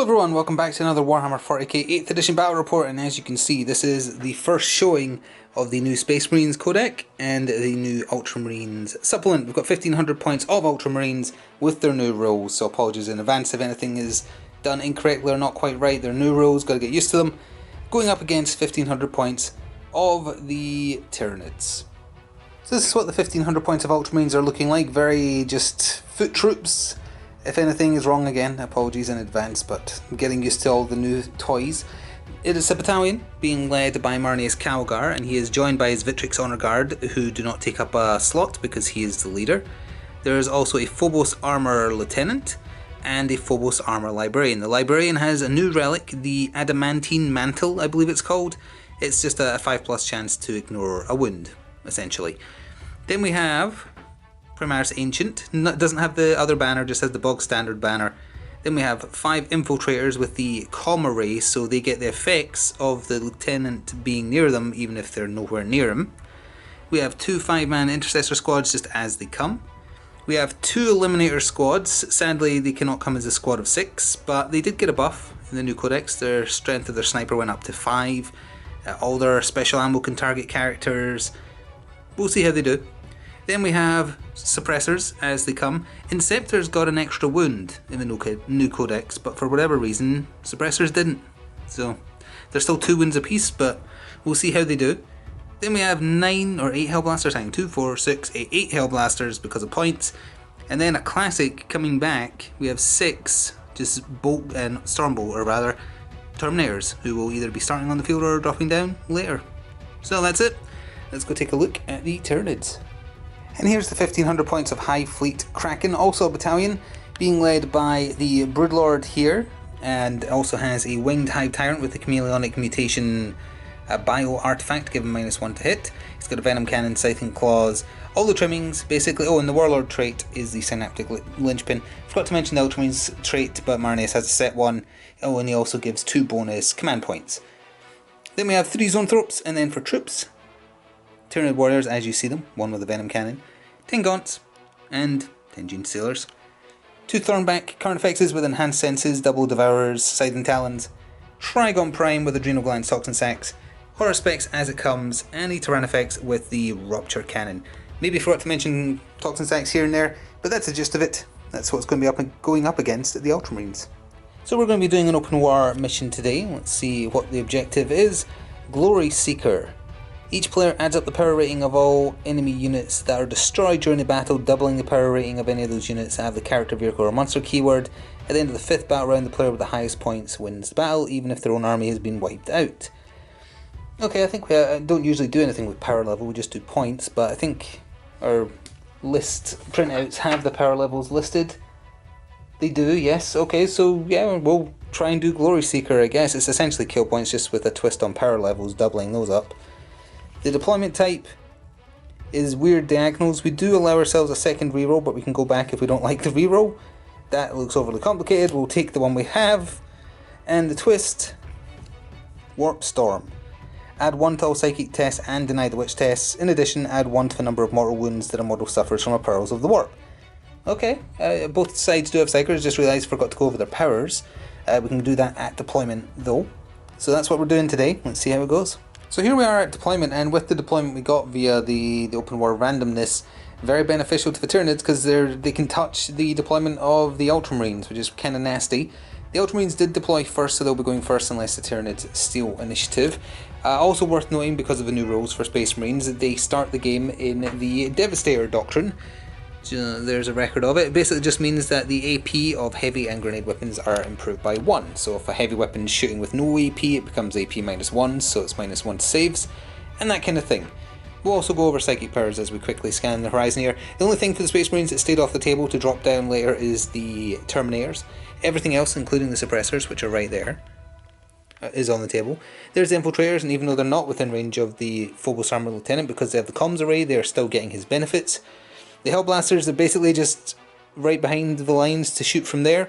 everyone, welcome back to another Warhammer 40k 8th edition battle report, and as you can see this is the first showing of the new Space Marines Codex and the new Ultramarines supplement. We've got 1500 points of Ultramarines with their new rules, so apologies in advance if anything is done incorrectly or not quite right. Their new rules, got to get used to them. Going up against 1500 points of the Tyranids. So this is what the 1500 points of Ultramarines are looking like, very just foot troops. If anything is wrong again, apologies in advance, but I'm getting used to all the new toys. It is a battalion being led by Marnius Calgar, and he is joined by his Victrix Honor Guard, who do not take up a slot because he is the leader. There is also a Phobos Armor Lieutenant and a Phobos Armor Librarian. The Librarian has a new relic, the Adamantine Mantle, I believe it's called. It's just a 5+ chance to ignore a wound, essentially. Then we have Primaris Ancient, doesn't have the other banner, just has the bog standard banner. Then we have 5 Infiltrators with the Calm Array, so they get the effects of the Lieutenant being near them even if they're nowhere near him. We have 2 5-man Intercessor squads just as they come. We have 2 Eliminator squads. Sadly they cannot come as a squad of 6, but they did get a buff in the new Codex. Their strength of their sniper went up to 5. All their special ammo can target characters. We'll see how they do. Then we have Suppressors as they come. Inceptors got an extra wound in the new Codex, but for whatever reason, Suppressors didn't. So, they're still 2 wounds apiece, but we'll see how they do. Then we have 9 or 8 Hellblasters, hang 2, 4, 6, 8 Hellblasters because of points. And then a classic coming back, we have 6, just Bolt and Stormbolt, or rather, Terminators, who will either be starting on the field or dropping down later. So that's it. Let's go take a look at the Tyranids. And here's the 1500 points of High Fleet Kraken, also a battalion, being led by the Broodlord here, and also has a Winged Hive Tyrant with the Chameleonic Mutation Bio Artifact, giving -1 to hit. He's got a Venom Cannon, Scything Claws, all the trimmings, basically. Oh, and the Warlord trait is the Synaptic Linchpin. Forgot to mention the Ultramarines trait, but Marnius has a set one. Oh, and he also gives 2 bonus command points. Then we have 3 Zoanthropes, and then for troops, Tyranid Warriors as you see them, 1 with a Venom Cannon, 10 Gaunts, and 10 Gene Sailors. 2 Thornback current effects with Enhanced Senses, Double Devourers, Scything Talons, Trigon Prime with Adrenal Glands, Toxin Sacs, Horror Specs as it comes, and a Tyrannifex with the Rupture Cannon. Maybe forgot to mention Toxin Sacs here and there, but that's the gist of it. That's what's going to be going up against the Ultramarines. So we're going to be doing an open war mission today. Let's see what the objective is. Glory Seeker. Each player adds up the power rating of all enemy units that are destroyed during the battle, doubling the power rating of any of those units that have the character, vehicle or monster keyword. At the end of the 5th battle round, the player with the highest points wins the battle, even if their own army has been wiped out. Okay, I think we don't usually do anything with power level, we just do points, but I think our list printouts have the power levels listed. They do, yes. Okay, so yeah, we'll try and do Glory Seeker, I guess. It's essentially kill points, just with a twist on power levels, doubling those up. The deployment type is weird diagonals. We do allow ourselves a second reroll, but we can go back if we don't like the reroll. That looks overly complicated. We'll take the one we have. And the twist, Warp Storm. Add 1 to all psychic tests and deny the witch tests. In addition, add 1 to the number of mortal wounds that a model suffers from a Pearls of the Warp. Okay, both sides do have psychers, just realised I forgot to go over their powers. We can do that at deployment though. So that's what we're doing today. Let's see how it goes. So here we are at deployment, and with the deployment we got via the open war randomness, very beneficial to the Tyranids because they can touch the deployment of the Ultramarines, which is kind of nasty. The Ultramarines did deploy first, so they'll be going first unless the Tyranids steal initiative. Also worth noting, because of the new rules for Space Marines, they start the game in the Devastator Doctrine. There's a record of it. It basically just means that the AP of heavy and grenade weapons are improved by 1. So if a heavy weapon is shooting with no AP, it becomes AP -1, so it's -1 to saves, and that kind of thing. We'll also go over psychic powers as we quickly scan the horizon here. The only thing for the Space Marines that stayed off the table to drop down later is the Terminators. Everything else, including the Suppressors, which are right there, is on the table. There's the Infiltrators, and even though they're not within range of the Phobos Armor Lieutenant, because they have the comms array, they're still getting his benefits. The Hellblasters are basically just right behind the lines to shoot from there.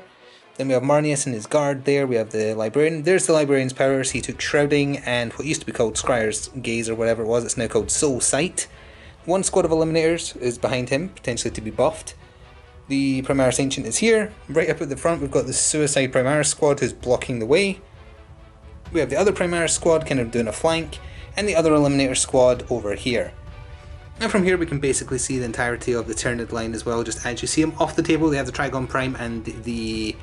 Then we have Marnius and his guard there. We have the Librarian. There's the Librarian's powers. He took Shrouding and what used to be called Scryer's Gaze or whatever it was. It's now called Soul Sight. 1 squad of Eliminators is behind him, potentially to be buffed. The Primaris Ancient is here. Right up at the front we've got the Suicide Primaris squad who's blocking the way. We have the other Primaris squad kind of doing a flank, and the other Eliminator squad over here. And from here we can basically see the entirety of the Tyranid line as well, just as you see them off the table. They have the Trigon Prime and the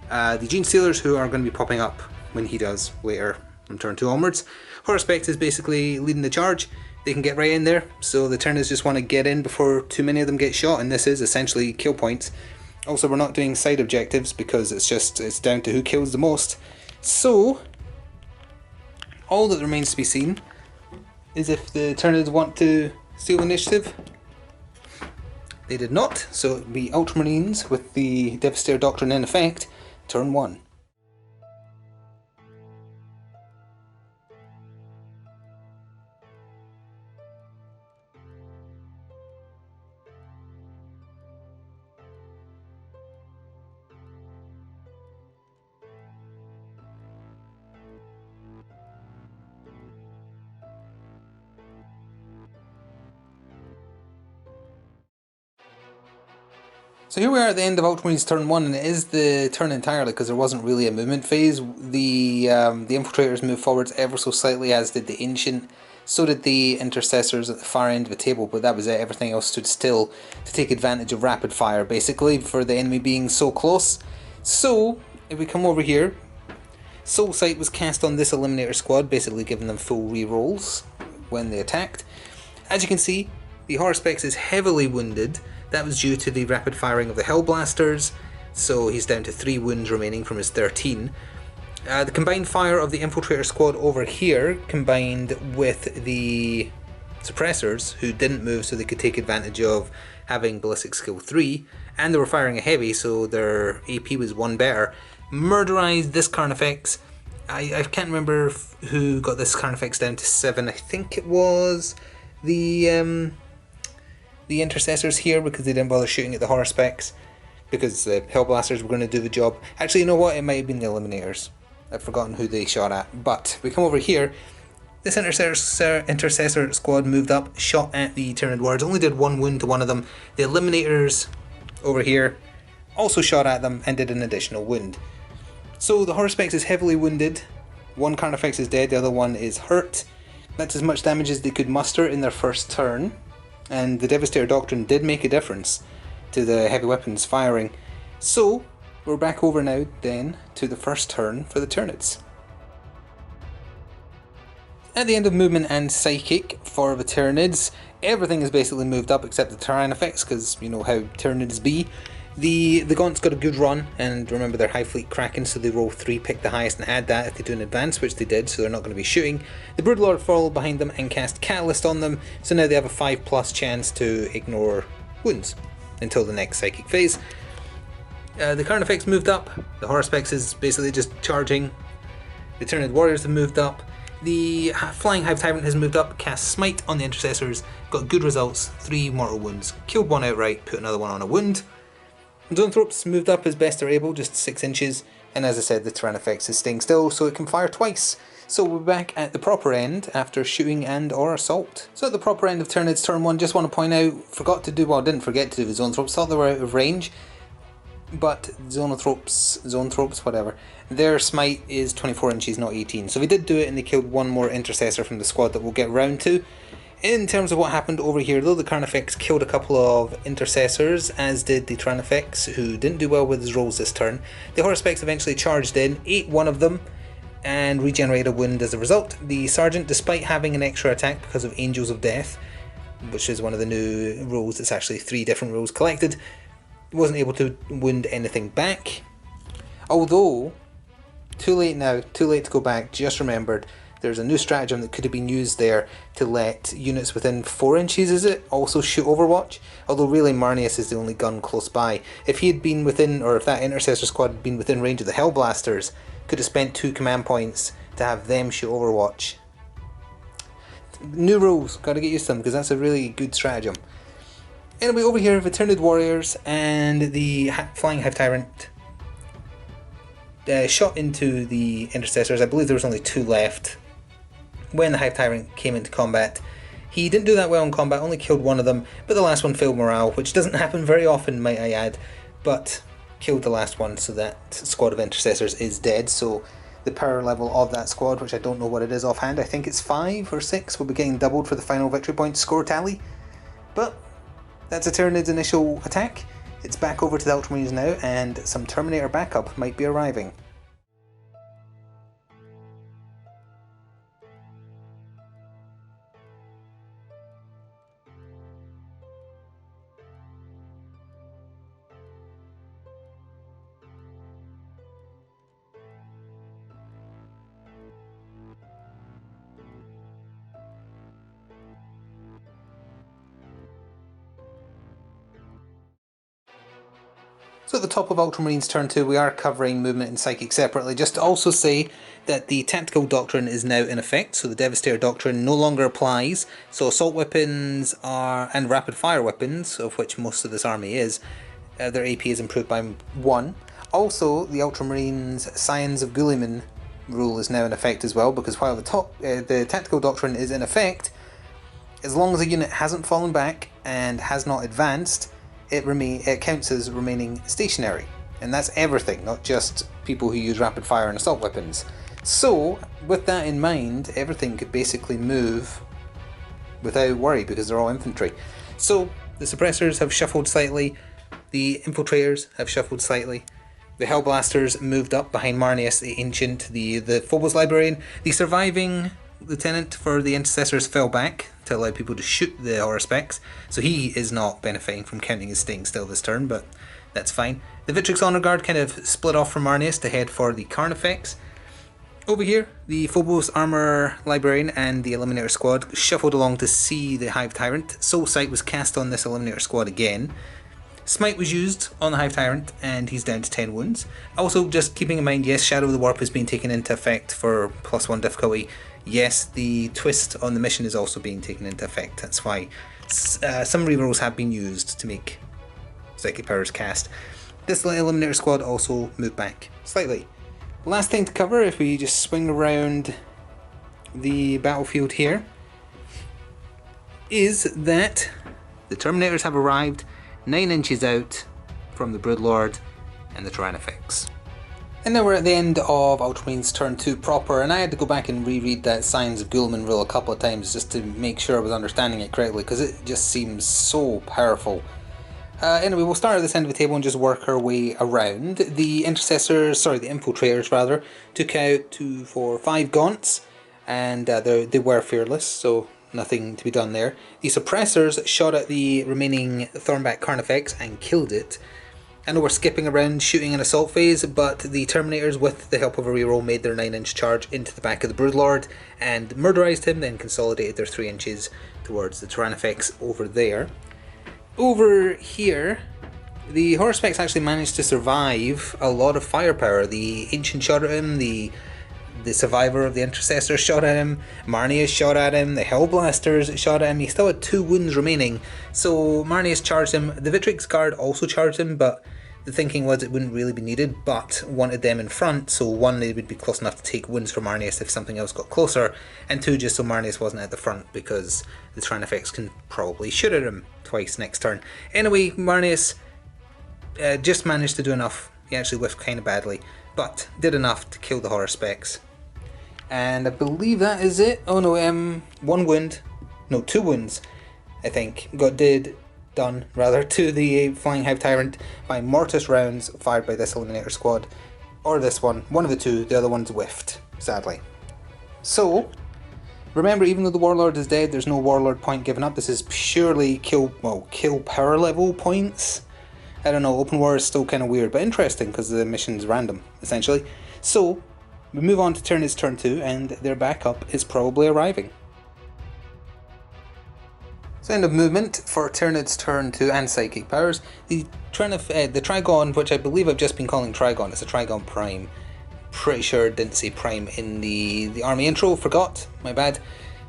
Gene Stealers, who are going to be popping up when he does later from turn 2 onwards. Horuspex is basically leading the charge. They can get right in there, so the Tyranids just want to get in before too many of them get shot, and this is essentially kill points. Also, we're not doing side objectives because it's down to who kills the most. So all that remains to be seen is if the Tyranids want to steal initiative. They did not, so it would be Ultramarines with the Devastator Doctrine in effect, turn 1. So here we are at the end of Ultramarines Turn 1, and it is the turn entirely because there wasn't really a movement phase. The Infiltrators moved forwards ever so slightly, as did the Ancient. So did the Intercessors at the far end of the table, but that was it. Everything else stood still to take advantage of rapid fire, basically, for the enemy being so close. So, if we come over here, Soul Sight was cast on this Eliminator squad, basically giving them full rerolls when they attacked. As you can see, the Horuspex is heavily wounded. That was due to the rapid firing of the Hellblasters, so he's down to 3 wounds remaining from his 13. The combined fire of the Infiltrator squad over here, combined with the Suppressors, who didn't move so they could take advantage of having Ballistic Skill 3, and they were firing a heavy, so their AP was 1 better, murderized this Carnifex. I can't remember who got this Carnifex down to 7, I think it was the Intercessors here, because they didn't bother shooting at the Horuspex because the Hellblasters were going to do the job. Actually, you know what? It might have been the Eliminators. I've forgotten who they shot at. But we come over here. This Intercessor squad moved up, shot at the Tyranid Warriors. Only did 1 wound to one of them. The Eliminators over here also shot at them and did an additional wound. So the Horuspex is heavily wounded. One Carnifex is dead, the other one is hurt. That's as much damage as they could muster in their first turn. And the Devastator Doctrine did make a difference to the heavy weapons firing. So, we're back over now then to the first turn for the Tyranids. At the end of movement and psychic for the Tyranids, everything is basically moved up except the Tyranids, because you know how Tyranids be. The Gaunt's got a good run, and remember they're High Fleet Kraken, so they roll 3, pick the highest and add that if they do an advance, which they did, so they're not going to be shooting. The Broodlord followed behind them and cast Catalyst on them, so now they have a 5+ chance to ignore wounds until the next psychic phase. The Carnifex moved up, the Horuspex is basically just charging, the Tyranid Warriors have moved up, the Flying Hive Tyrant has moved up, cast Smite on the Intercessors, got good results, 3 mortal wounds, killed one outright, put another one on a wound. Zoanthropes moved up as best they're able, just 6 inches, and as I said, the Tyrannifex is staying still, so it can fire twice. So we're back at the proper end after shooting and or assault. So at the proper end of Tyranids turn 1, just want to point out, didn't forget to do the Zoanthropes, thought they were out of range, but Zoanthropes, whatever, their smite is 24 inches, not 18. So we did do it, and they killed 1 more Intercessor from the squad that we'll get round to. In terms of what happened over here, though, the Carnifex killed a couple of Intercessors, as did the Tyrannifex, who didn't do well with his rolls this turn. The Horuspex eventually charged in, ate one of them, and regenerated a wound as a result. The Sergeant, despite having an extra attack because of Angels of Death, which is one of the new rules, it's actually 3 different rules collected, wasn't able to wound anything back. Although, too late now, too late to go back, just remembered, there's a new stratagem that could have been used there to let units within 4 inches, is it, also shoot Overwatch? Although really Marneus is the only gun close by. If he had been within, or if that Intercessor squad had been within range of the Hellblasters, could have spent 2 command points to have them shoot Overwatch. New rules, gotta get used to them, because that's a really good stratagem. Anyway, over here, the Tyranid Warriors and the Flying Hive Tyrant shot into the Intercessors. I believe there was only 2 left. When the Hive Tyrant came into combat, He didn't do that well in combat, only killed one of them, but the last one failed morale, which doesn't happen very often, might I add, but killed the last one, so that squad of intercessors is dead. So the power level of that squad, which I don't know what it is offhand, I think it's 5 or 6, will be getting doubled for the final victory point score tally. But that's a Tyranid's initial attack. It's back over to the Ultramarines now, and some Terminator backup might be arriving. So at the top of Ultramarines Turn 2 we are covering movement and psychic separately, just to also say that the tactical doctrine is now in effect, so the Devastator doctrine no longer applies. So assault weapons and rapid fire weapons, of which most of this army is, their AP is improved by 1. Also, the Ultramarines Scions of Guilliman rule is now in effect as well, because while the tactical doctrine is in effect, as long as a unit hasn't fallen back and has not advanced, it counts as remaining stationary, and that's everything, not just people who use rapid fire and assault weapons. So with that in mind, everything could basically move without worry because they're all infantry. So the suppressors have shuffled slightly, the infiltrators have shuffled slightly, the Hellblasters moved up behind Marneus the Ancient, the Phobos Librarian. The surviving lieutenant for the intercessors fell back to allow people to shoot the horror specs, so he is not benefiting from counting as staying still this turn, but that's fine. The Victrix Honor Guard kind of split off from Marneus to head for the Carnifex. Over here, the Phobos Armor Librarian and the Eliminator Squad shuffled along to see the Hive Tyrant. Soul Sight was cast on this Eliminator Squad again. Smite was used on the Hive Tyrant, and he's down to 10 wounds. Also, just keeping in mind, yes, Shadow of the Warp has been taken into effect for +1 difficulty. Yes, the twist on the mission is also being taken into effect. That's why some rerolls have been used to make psychic powers cast. This Eliminator Squad also moved back slightly. Last thing to cover, if we just swing around the battlefield here, is that the Terminators have arrived 9 inches out from the Broodlord and the Tyranids. And now we're at the end of Ultramarines Turn 2 proper, and I had to go back and reread that Scions of Guilliman rule a couple of times just to make sure I was understanding it correctly, because it just seems so powerful. Anyway, we'll start at this end of the table and just work our way around. The infiltrators rather, took out 2, 4, 5 gaunts, and they were fearless, so nothing to be done there. The suppressors shot at the remaining Thornback Carnifex and killed it. I know we're skipping around shooting an assault phase, but the Terminators, with the help of a reroll, made their 9-inch charge into the back of the Broodlord and murderized him, then consolidated their 3 inches towards the Tyranids over there. Over here, the Horsepecs actually managed to survive a lot of firepower. The Ancient shot at him, the Survivor of the Intercessor shot at him, Marneus shot at him, the Hellblasters shot at him. He still had 2 wounds remaining, so Marneus charged him. The Victrix Guard also charged him, but the thinking was it wouldn't really be needed, but wanted them in front, so 1, they would be close enough to take wounds from Marneus if something else got closer, and 2, just so Marneus wasn't at the front, because the Tyranids can probably shoot at him twice next turn. Anyway, Marneus just managed to do enough. He actually whiffed kind of badly, but did enough to kill the horror specs. And I believe that is it. Oh no, 1 wound, no, 2 wounds, I think, done to the Flying Hive Tyrant by mortis rounds fired by this Eliminator Squad, or this one of the 2, the other one's whiffed, sadly. So, remember, even though the Warlord is dead, there's no Warlord point given up. This is purely kill power level points. I don't know, open war is still kind of weird, but interesting because the mission's random, essentially. So, we move on to Tyranids Turn 2, and their backup is probably arriving. So end of movement for Tyranids Turn 2 and Psychic Powers. The Trigon, which I believe I've just been calling Trigon, it's a Trigon Prime. Pretty sure I didn't say Prime in the army intro, forgot, my bad.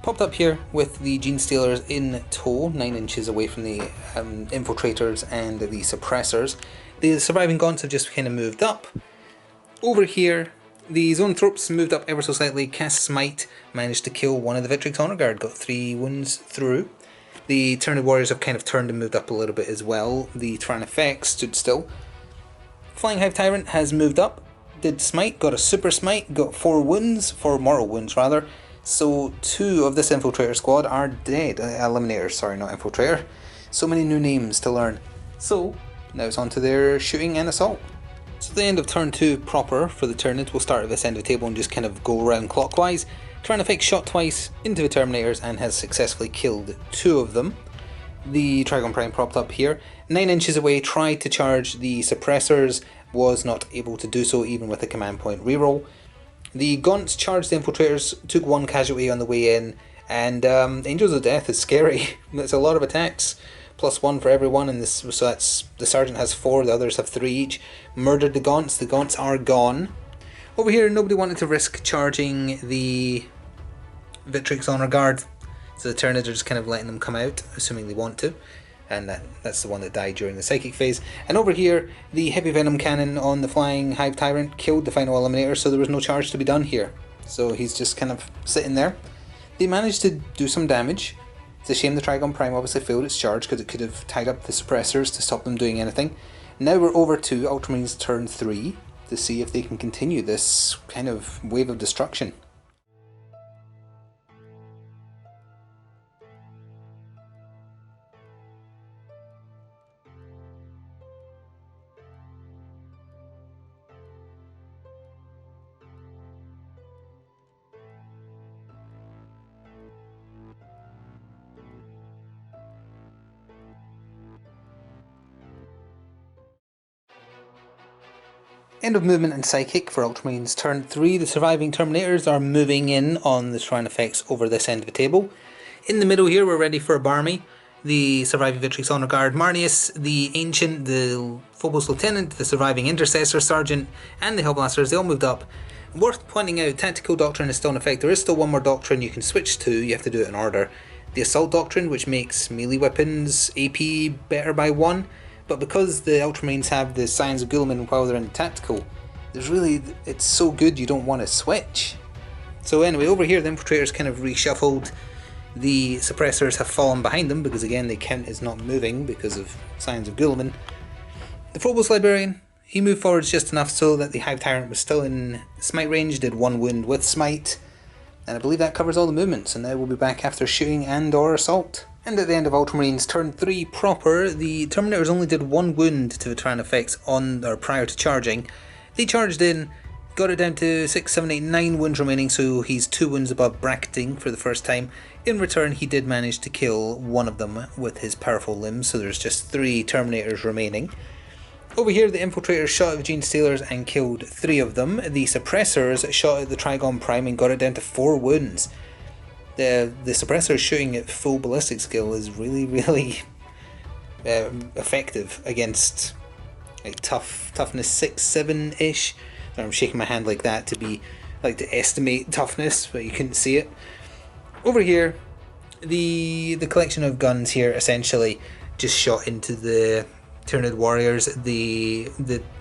Popped up here with the Gene Stealers in tow, 9 inches away from the Infiltrators and the Suppressors. The surviving Gaunts have just kind of moved up. Over here, The Zoanthropes moved up ever so slightly. Cast Smite, managed to kill one of the Victrix Honor Guard, got 3 wounds through. The Tyranids Warriors have kind of turned and moved up a little bit as well. The Tyrannifex stood still. Flying Hive Tyrant has moved up, did Smite, got a Super Smite, got 4 wounds, 4 mortal wounds rather. So 2 of this Infiltrator squad are dead. Eliminators, sorry, not Infiltrator. So many new names to learn. So, now it's on to their shooting and assault. So the end of turn 2 proper for the Tyranids, we'll start at this end of the table and just kind of go around clockwise. Tyrannifex shot twice into the Terminators and has successfully killed 2 of them. The Trigon Prime propped up here. 9 inches away, tried to charge the suppressors, was not able to do so even with a command point reroll. The Gaunts charged the Infiltrators, took 1 casualty on the way in, and Angels of Death is scary. That's a lot of attacks. +1 for everyone, and so that's the Sergeant has 4, the others have 3 each. Murdered the Gaunts are gone. Over here, nobody wanted to risk charging the Victrix Honor Guard, so the Tyranids are just kind of letting them come out, assuming they want to, and that's the one that died during the Psychic phase. And over here, the Heavy Venom Cannon on the Flying Hive Tyrant killed the final Eliminator, so there was no charge to be done here. So he's just kind of sitting there. They managed to do some damage. It's a shame the Trigon Prime obviously failed its charge because it could have tied up the suppressors to stop them doing anything. Now we're over to Ultramarines Turn 3 to see if they can continue this kind of wave of destruction. End of movement and Psychic for Ultramarines Turn 3. The surviving Terminators are moving in on the Tyrannifex over this end of the table. In the middle here, we're ready for a Barmy. The surviving Victrix Honor Guard Marneus, the Ancient, the Phobos Lieutenant, the surviving Intercessor Sergeant, and the Hellblasters, they all moved up. Worth pointing out, Tactical Doctrine is still in effect. There is still one more Doctrine you can switch to, you have to do it in order. The Assault Doctrine, which makes melee weapons AP better by 1. But because the Ultramarines have the Scions of Guilliman while they're in the Tactical, it's so good you don't want to switch. So anyway, over here the Infiltrators kind of reshuffled. The Suppressors have fallen behind them because again the count is not moving because of Scions of Guilliman. The Phobos Librarian, he moved forwards just enough so that the Hive Tyrant was still in Smite range, did 1 wound with Smite. And I believe that covers all the movements, and now we'll be back after shooting and or assault. And at the end of Ultramarines Turn 3 proper, the Terminators only did 1 wound to the Tyrannifex prior to charging. They charged in, got it down to 6, 7, 8, 9 wounds remaining, so he's 2 wounds above bracketing for the first time. In return, he did manage to kill 1 of them with his powerful limbs, so there's just 3 Terminators remaining. Over here, the Infiltrators shot at the Gene Stealers and killed 3 of them. The Suppressors shot at the Trigon Prime and got it down to 4 wounds. The Suppressors shooting at full ballistic skill is really effective against like toughness 6, 7-ish. I'm shaking my hand like that to estimate toughness, but you couldn't see it. Over here, the collection of guns here essentially just shot into the Tyranid Warriors. The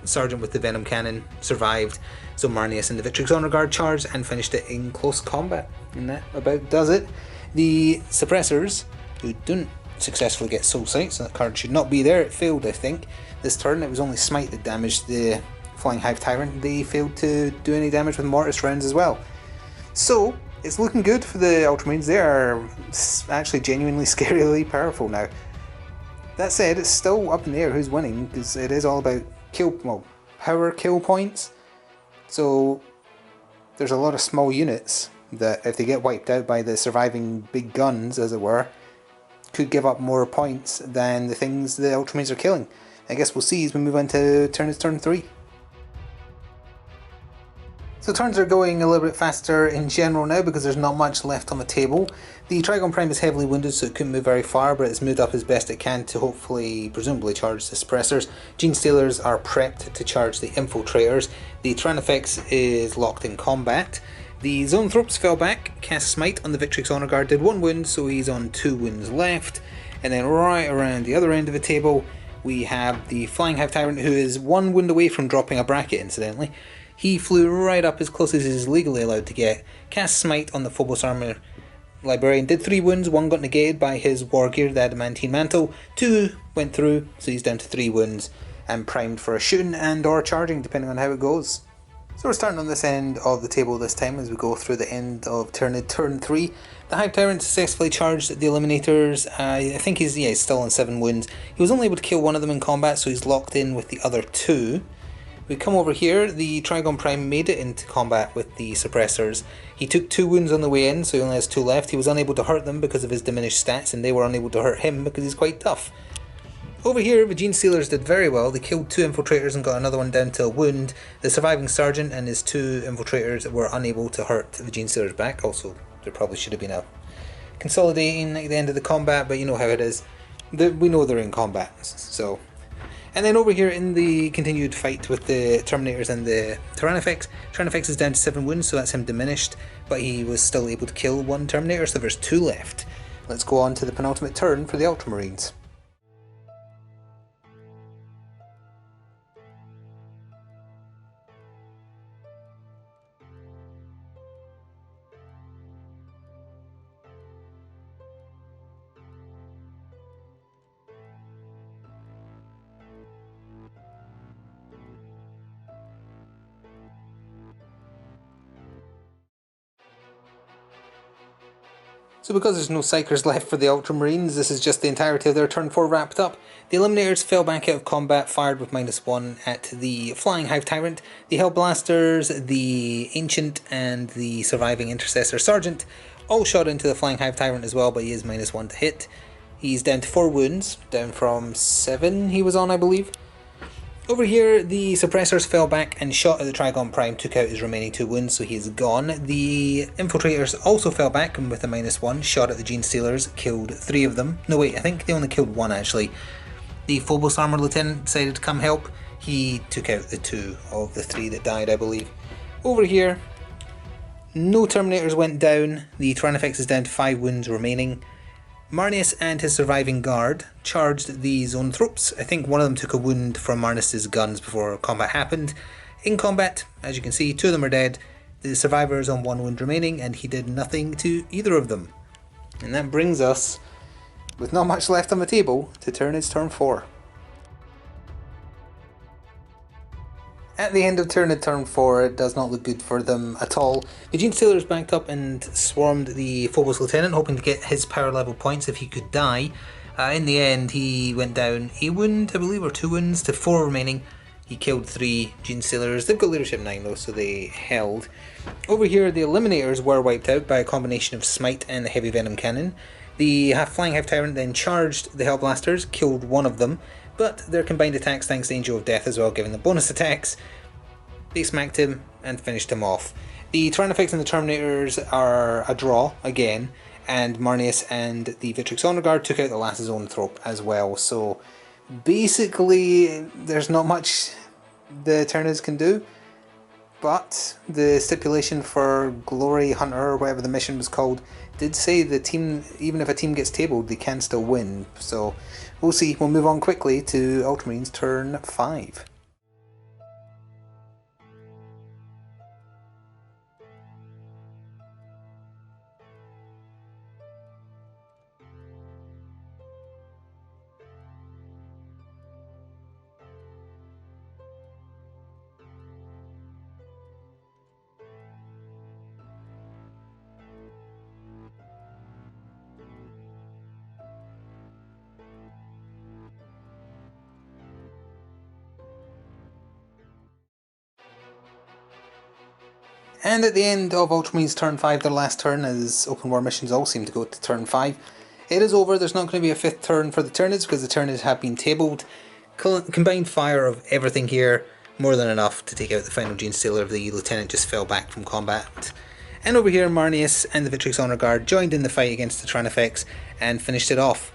Sergeant with the Venom Cannon survived, so Marneus and the Victrix Honor Guard charged and finished it in close combat. And that about does it. The Suppressors, who didn't successfully get Soul Sight, so that card should not be there, it failed I think. This turn it was only Smite that damaged the Flying Hive Tyrant. They failed to do any damage with Mortis rounds as well. So, it's looking good for the Ultramarines. They are actually genuinely scarily powerful now. That said, it's still up in the air who's winning, because it is all about power kill points. So there's a lot of small units that, if they get wiped out by the surviving big guns, as it were, could give up more points than the things the Ultramarines are killing. I guess we'll see as we move on to Turn 3. So turns are going a little bit faster in general now because there's not much left on the table. The Trigon Prime is heavily wounded, so it couldn't move very far, but it's moved up as best it can to hopefully, presumably, charge the Suppressors. Gene Stealers are prepped to charge the Infiltrators. The Tyrannifex is locked in combat. The Zoanthropes fell back, cast Smite on the Victrix Honor Guard, did 1 wound, so he's on 2 wounds left. And then right around the other end of the table, we have the Flying Hive Tyrant, who is 1 wound away from dropping a bracket, incidentally. He flew right up as close as he's legally allowed to get, cast Smite on the Phobos Armor Librarian, did 3 wounds, 1 got negated by his war gear, the Adamantine Mantle, 2 went through, so he's down to 3 wounds, and primed for a shooting and or charging, depending on how it goes. So we're starting on this end of the table this time as we go through the end of Tyranids Turn 3. The Hive Tyrant successfully charged the Eliminators. I think he's still on 7 wounds. He was only able to kill one of them in combat, so he's locked in with the other 2. We come over here, the Trigon Prime made it into combat with the Suppressors. He took 2 wounds on the way in, so he only has 2 left. He was unable to hurt them because of his diminished stats, and they were unable to hurt him because he's quite tough. Over here, the Gene Stealers did very well. They killed 2 Infiltrators and got another one down to a wound. The surviving Sergeant and his 2 Infiltrators were unable to hurt the Gene Stealers back. Also, there probably should have been a consolidating at the end of the combat, but you know how it is. We know they're in combat, so... And then over here in the continued fight with the Terminators and the Tyrannifex is down to 7 wounds, so that's him diminished, but he was still able to kill 1 Terminator, so there's 2 left. Let's go on to the penultimate turn for the Ultramarines. So because there's no Psychers left for the Ultramarines, this is just the entirety of their turn 4 wrapped up. The Eliminators fell back out of combat, fired with -1 at the Flying Hive Tyrant. The Hellblasters, the Ancient, and the surviving Intercessor Sergeant all shot into the Flying Hive Tyrant as well, but he is -1 to hit. He's down to 4 wounds, down from 7 he was on, I believe. Over here, the Suppressors fell back and shot at the Trigon Prime, took out his remaining 2 wounds, so he is gone. The Infiltrators also fell back and with a -1, shot at the Gene Stealers, killed 3 of them. No wait, I think they only killed 1 actually. The Phobos Armor Lieutenant decided to come help. He took out the 2 of the 3 that died, I believe. Over here, no Terminators went down. The Tyrannifex is down to 5 wounds remaining. Marneus and his surviving guard charged the Zoanthropes. I think one of them took a wound from Marneus's guns before combat happened. In combat, as you can see, 2 of them are dead. The survivor is on 1 wound remaining, and he did nothing to either of them. And that brings us, with not much left on the table, to Tyranids Turn 4. At the end of Tyranids Turn 4, it does not look good for them at all. The Gene Stealers backed up and swarmed the Phobos Lieutenant, hoping to get his power level points if he could die. In the end, he went down a wound, I believe, or 2 wounds, to 4 remaining. He killed 3 Gene Stealers. They've got leadership 9 though, so they held. Over here, the Eliminators were wiped out by a combination of Smite and the Heavy Venom Cannon. The Flying Hive Tyrant then charged the Hellblasters, killed 1 of them, but their combined attacks, thanks to Angel of Death as well, giving them bonus attacks, they smacked him and finished him off. The Tyrannifex and the Terminators are a draw again, and Marneus and the Victrix Honor Guard took out the last Zoanthrope as well, so basically there's not much the Tyranids can do, but the stipulation for Glory Hunter, or whatever the mission was called, did say the team, even if a team gets tabled, they can still win, so we'll see. We'll move on quickly to Ultramarines Turn 5. And at the end of Ultramarines Turn 5, their last turn, as open war missions all seem to go to Turn 5, it is over. There's not going to be a 5th turn for the Tyranids because the Tyranids have been tabled. Combined fire of everything here, more than enough to take out the final Gene Stealer. The Lieutenant just fell back from combat. And over here, Marneus and the Victrix Honor Guard joined in the fight against the Tyrannifex and finished it off.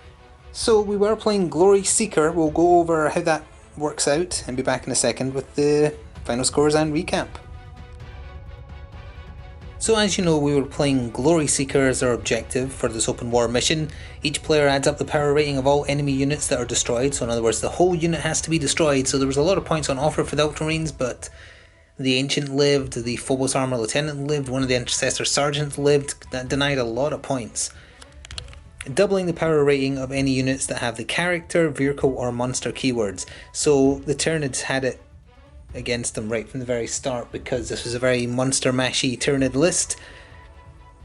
So we were playing Glory Seeker. We'll go over how that works out and be back in a second with the final scores and recap. So as you know, we were playing Glory Seeker as our objective for this open war mission. Each player adds up the power rating of all enemy units that are destroyed, so in other words the whole unit has to be destroyed, so there was a lot of points on offer for the Ultramarines, but The Ancient lived, the Phobos Armor Lieutenant lived, one of the Intercessor Sergeants lived. That denied a lot of points. Doubling the power rating of any units that have the character, vehicle or monster keywords. So the Tyranids had it against them right from the very start because this was a very monster mashy Tyranid list.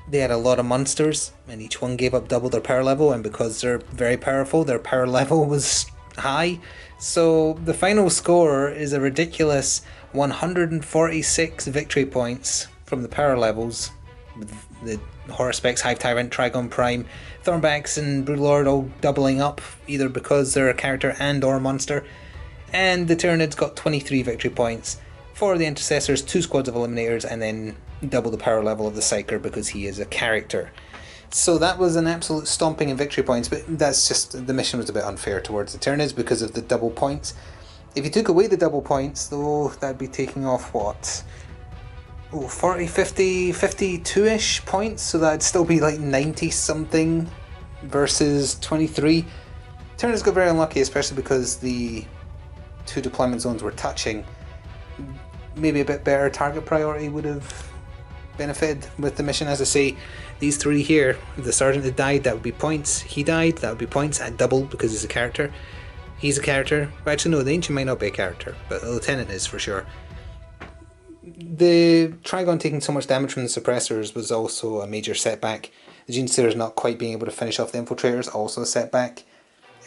They had a lot of monsters and each one gave up double their power level, and because they're very powerful, their power level was high. So the final score is a ridiculous 146 victory points from the power levels, with the Horospecs, Hive Tyrant, Trigon Prime, Thornbacks and Broodlord all doubling up, either because they're a character and or monster. And the Tyranids got 23 victory points. For the Intercessors, 2 squads of Eliminators, and then double the power level of the Psyker because he is a character. So that was an absolute stomping in victory points, but that's just, the mission was a bit unfair towards the Tyranids because of the double points. If you took away the double points, though, that'd be taking off what? 40, 50, 52-ish points, so that'd still be like 90 something versus 23. Tyranids got very unlucky, especially because the 2 deployment zones were touching. Maybe a bit better target priority would have benefited with the mission. As I say, these 3 here, the Sergeant that died, that would be points. He died, that would be points at double because he's a character. He's a character. Actually no, the Ancient might not be a character, but the Lieutenant is for sure. The Trigon taking so much damage from the suppressors was also a major setback. The Genestealers not quite being able to finish off the Infiltrators, also a setback.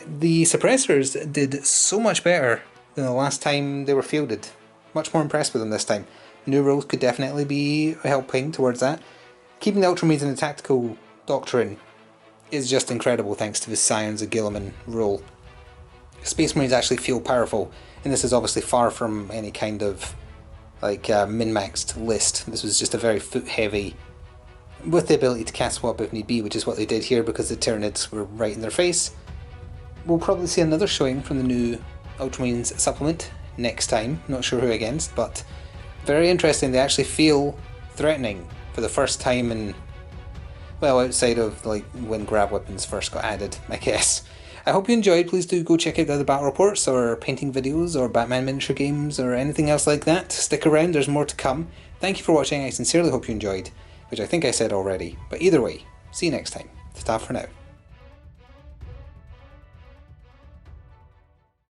The suppressors did so much better than the last time they were fielded. Much more impressed with them this time. New rules could definitely be helping towards that. Keeping the Ultramarines in the tactical doctrine is just incredible thanks to the Scions of Guilliman rule. Space Marines actually feel powerful, and this is obviously far from any kind of like min-maxed list. This was just a very foot heavy, with the ability to cast swap if need be, which is what they did here because the Tyranids were right in their face. We'll probably see another showing from the new Ultramarines supplement next time, not sure who against, but very interesting. They actually feel threatening for the first time in, well, outside of like when grab weapons first got added, I guess. I hope you enjoyed. Please do go check out the other battle reports or painting videos or Batman miniature games or anything else like that. Stick around, there's more to come. Thank you for watching. I sincerely hope you enjoyed, which I think I said already, but either way, see you next time. Ta-ta for now.